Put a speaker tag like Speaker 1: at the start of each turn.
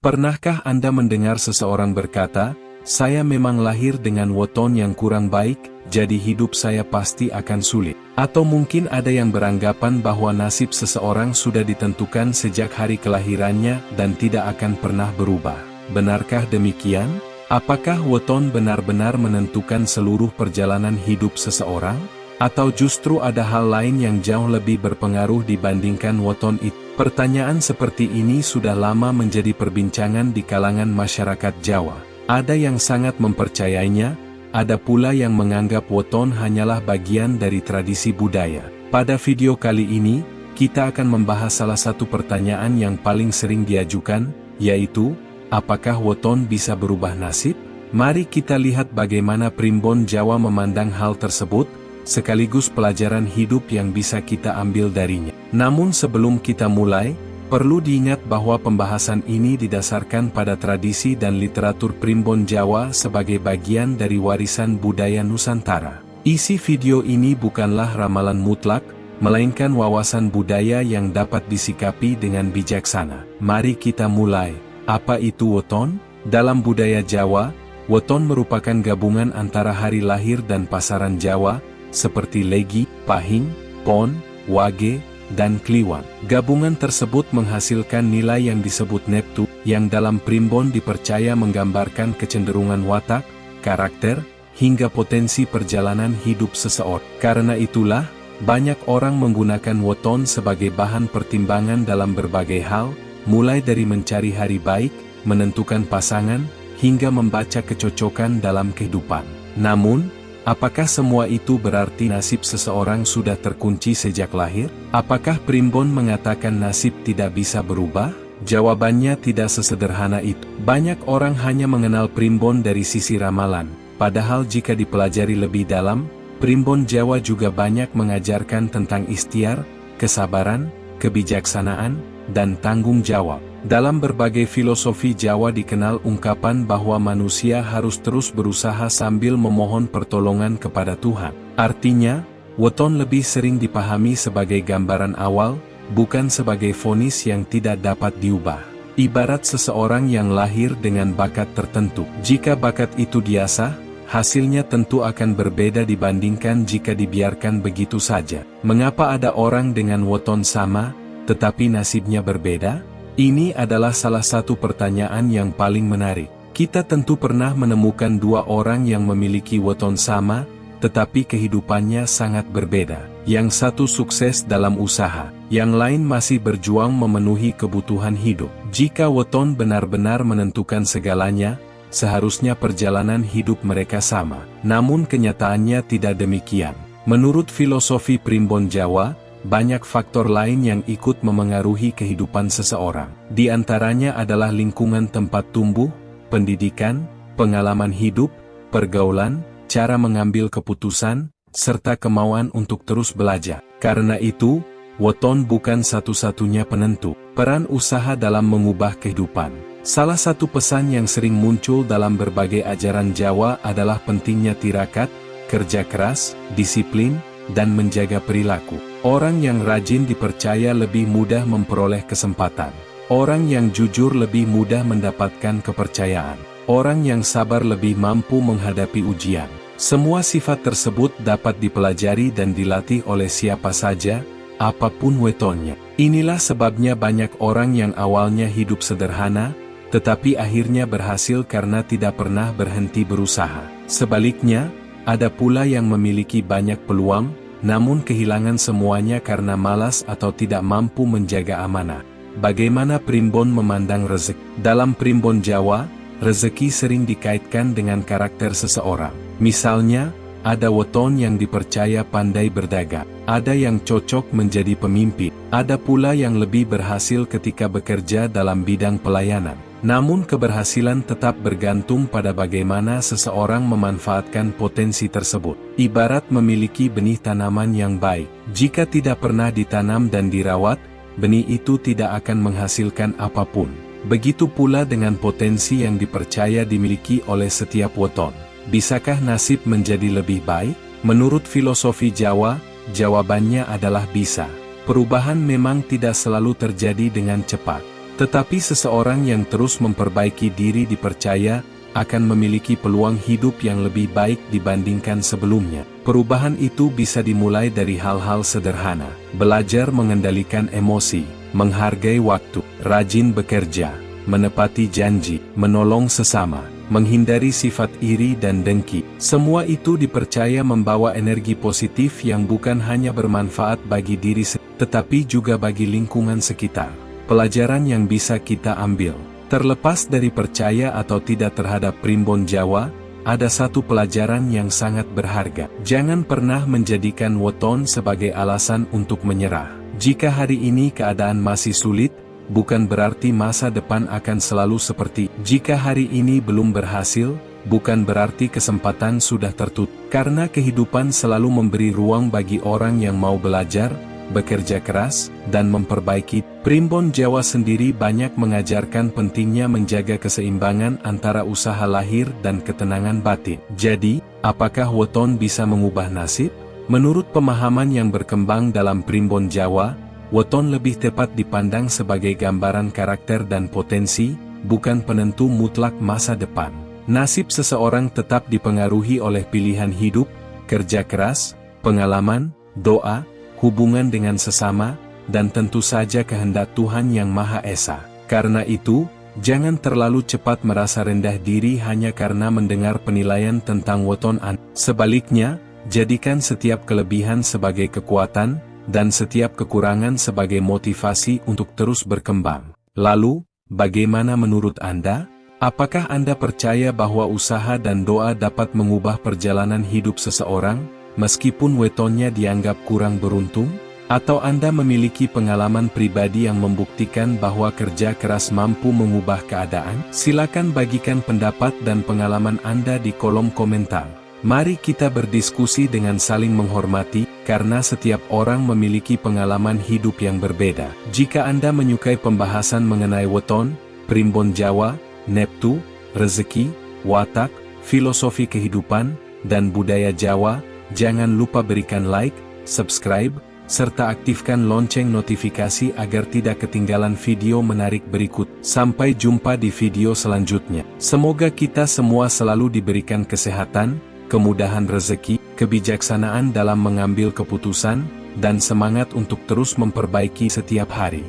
Speaker 1: Pernahkah Anda mendengar seseorang berkata, "Saya memang lahir dengan weton yang kurang baik, jadi hidup saya pasti akan sulit"? Atau mungkin ada yang beranggapan bahwa nasib seseorang sudah ditentukan sejak hari kelahirannya dan tidak akan pernah berubah. Benarkah demikian? Apakah weton benar-benar menentukan seluruh perjalanan hidup seseorang? Atau justru ada hal lain yang jauh lebih berpengaruh dibandingkan weton itu? Pertanyaan seperti ini sudah lama menjadi perbincangan di kalangan masyarakat Jawa. Ada yang sangat mempercayainya, ada pula yang menganggap weton hanyalah bagian dari tradisi budaya. Pada video kali ini, kita akan membahas salah satu pertanyaan yang paling sering diajukan, yaitu, apakah weton bisa berubah nasib? Mari kita lihat bagaimana primbon Jawa memandang hal tersebut, sekaligus pelajaran hidup yang bisa kita ambil darinya. Namun sebelum kita mulai, perlu diingat bahwa pembahasan ini didasarkan pada tradisi dan literatur primbon Jawa sebagai bagian dari warisan budaya Nusantara. Isi video ini bukanlah ramalan mutlak, melainkan wawasan budaya yang dapat disikapi dengan bijaksana. Mari kita mulai. Apa itu weton? Dalam budaya Jawa, weton merupakan gabungan antara hari lahir dan pasaran Jawa, seperti Legi, Pahing, Pon, Wage, dan Kliwon. Gabungan tersebut menghasilkan nilai yang disebut neptu, yang dalam primbon dipercaya menggambarkan kecenderungan watak, karakter, hingga potensi perjalanan hidup seseorang. Karena itulah, banyak orang menggunakan weton sebagai bahan pertimbangan dalam berbagai hal, mulai dari mencari hari baik, menentukan pasangan, hingga membaca kecocokan dalam kehidupan. Namun, apakah semua itu berarti nasib seseorang sudah terkunci sejak lahir? Apakah primbon mengatakan nasib tidak bisa berubah? Jawabannya tidak sesederhana itu. Banyak orang hanya mengenal primbon dari sisi ramalan, padahal jika dipelajari lebih dalam, primbon Jawa juga banyak mengajarkan tentang ikhtiar, kesabaran, kebijaksanaan, dan tanggung jawab. Dalam berbagai filosofi Jawa dikenal ungkapan bahwa manusia harus terus berusaha sambil memohon pertolongan kepada Tuhan. Artinya, weton lebih sering dipahami sebagai gambaran awal, bukan sebagai vonis yang tidak dapat diubah. Ibarat seseorang yang lahir dengan bakat tertentu. Jika bakat itu diasah, hasilnya tentu akan berbeda dibandingkan jika dibiarkan begitu saja. Mengapa ada orang dengan weton sama, tetapi nasibnya berbeda? Ini adalah salah satu pertanyaan yang paling menarik. Kita tentu pernah menemukan dua orang yang memiliki weton sama, tetapi kehidupannya sangat berbeda. Yang satu sukses dalam usaha, yang lain masih berjuang memenuhi kebutuhan hidup. Jika weton benar-benar menentukan segalanya, seharusnya perjalanan hidup mereka sama. Namun kenyataannya tidak demikian. Menurut filosofi primbon Jawa, banyak faktor lain yang ikut memengaruhi kehidupan seseorang. Di antaranya adalah lingkungan tempat tumbuh, pendidikan, pengalaman hidup, pergaulan, cara mengambil keputusan, serta kemauan untuk terus belajar. Karena itu, weton bukan satu-satunya penentu peran usaha dalam mengubah kehidupan. Salah satu pesan yang sering muncul dalam berbagai ajaran Jawa adalah pentingnya tirakat, kerja keras, disiplin, dan menjaga perilaku. Orang yang rajin dipercaya lebih mudah memperoleh kesempatan. Orang yang jujur lebih mudah mendapatkan kepercayaan. Orang yang sabar lebih mampu menghadapi ujian. Semua sifat tersebut dapat dipelajari dan dilatih oleh siapa saja, apapun wetonnya. Inilah sebabnya banyak orang yang awalnya hidup sederhana, tetapi akhirnya berhasil karena tidak pernah berhenti berusaha. Sebaliknya, ada pula yang memiliki banyak peluang, namun kehilangan semuanya karena malas atau tidak mampu menjaga amanah. Bagaimana primbon memandang rezeki? Dalam primbon Jawa, rezeki sering dikaitkan dengan karakter seseorang. Misalnya, ada weton yang dipercaya pandai berdagang, ada yang cocok menjadi pemimpin, ada pula yang lebih berhasil ketika bekerja dalam bidang pelayanan. Namun keberhasilan tetap bergantung pada bagaimana seseorang memanfaatkan potensi tersebut. Ibarat memiliki benih tanaman yang baik. Jika tidak pernah ditanam dan dirawat, benih itu tidak akan menghasilkan apapun. Begitu pula dengan potensi yang dipercaya dimiliki oleh setiap weton. Bisakah nasib menjadi lebih baik? Menurut filosofi Jawa, jawabannya adalah bisa. Perubahan memang tidak selalu terjadi dengan cepat. Tetapi seseorang yang terus memperbaiki diri dipercaya akan memiliki peluang hidup yang lebih baik dibandingkan sebelumnya. Perubahan itu bisa dimulai dari hal-hal sederhana. Belajar mengendalikan emosi, menghargai waktu, rajin bekerja, menepati janji, menolong sesama, menghindari sifat iri dan dengki. Semua itu dipercaya membawa energi positif yang bukan hanya bermanfaat bagi diri sendiri, tetapi juga bagi lingkungan sekitar. Pelajaran yang bisa kita ambil. Terlepas dari percaya atau tidak terhadap primbon Jawa, ada satu pelajaran yang sangat berharga. Jangan pernah menjadikan weton sebagai alasan untuk menyerah. Jika hari ini keadaan masih sulit, bukan berarti masa depan akan selalu seperti. Jika hari ini belum berhasil, bukan berarti kesempatan sudah tertutup. Karena kehidupan selalu memberi ruang bagi orang yang mau belajar, bekerja keras, dan memperbaiki. Primbon Jawa sendiri banyak mengajarkan pentingnya menjaga keseimbangan antara usaha lahir dan ketenangan batin. Jadi, apakah weton bisa mengubah nasib? Menurut pemahaman yang berkembang dalam primbon Jawa, weton lebih tepat dipandang sebagai gambaran karakter dan potensi, bukan penentu mutlak masa depan. Nasib seseorang tetap dipengaruhi oleh pilihan hidup, kerja keras, pengalaman, doa, hubungan dengan sesama, dan tentu saja kehendak Tuhan Yang Maha Esa. Karena itu, jangan terlalu cepat merasa rendah diri hanya karena mendengar penilaian tentang weton Anda. Sebaliknya, jadikan setiap kelebihan sebagai kekuatan, dan setiap kekurangan sebagai motivasi untuk terus berkembang. Lalu, bagaimana menurut Anda? Apakah Anda percaya bahwa usaha dan doa dapat mengubah perjalanan hidup seseorang, meskipun wetonnya dianggap kurang beruntung? Atau Anda memiliki pengalaman pribadi yang membuktikan bahwa kerja keras mampu mengubah keadaan? Silakan bagikan pendapat dan pengalaman Anda di kolom komentar. Mari kita berdiskusi dengan saling menghormati, karena setiap orang memiliki pengalaman hidup yang berbeda. Jika Anda menyukai pembahasan mengenai weton, primbon Jawa, neptu, rezeki, watak, filosofi kehidupan, dan budaya Jawa, jangan lupa berikan like, subscribe, serta aktifkan lonceng notifikasi agar tidak ketinggalan video menarik berikut. Sampai jumpa di video selanjutnya. Semoga kita semua selalu diberikan kesehatan, kemudahan rezeki, kebijaksanaan dalam mengambil keputusan, dan semangat untuk terus memperbaiki setiap hari.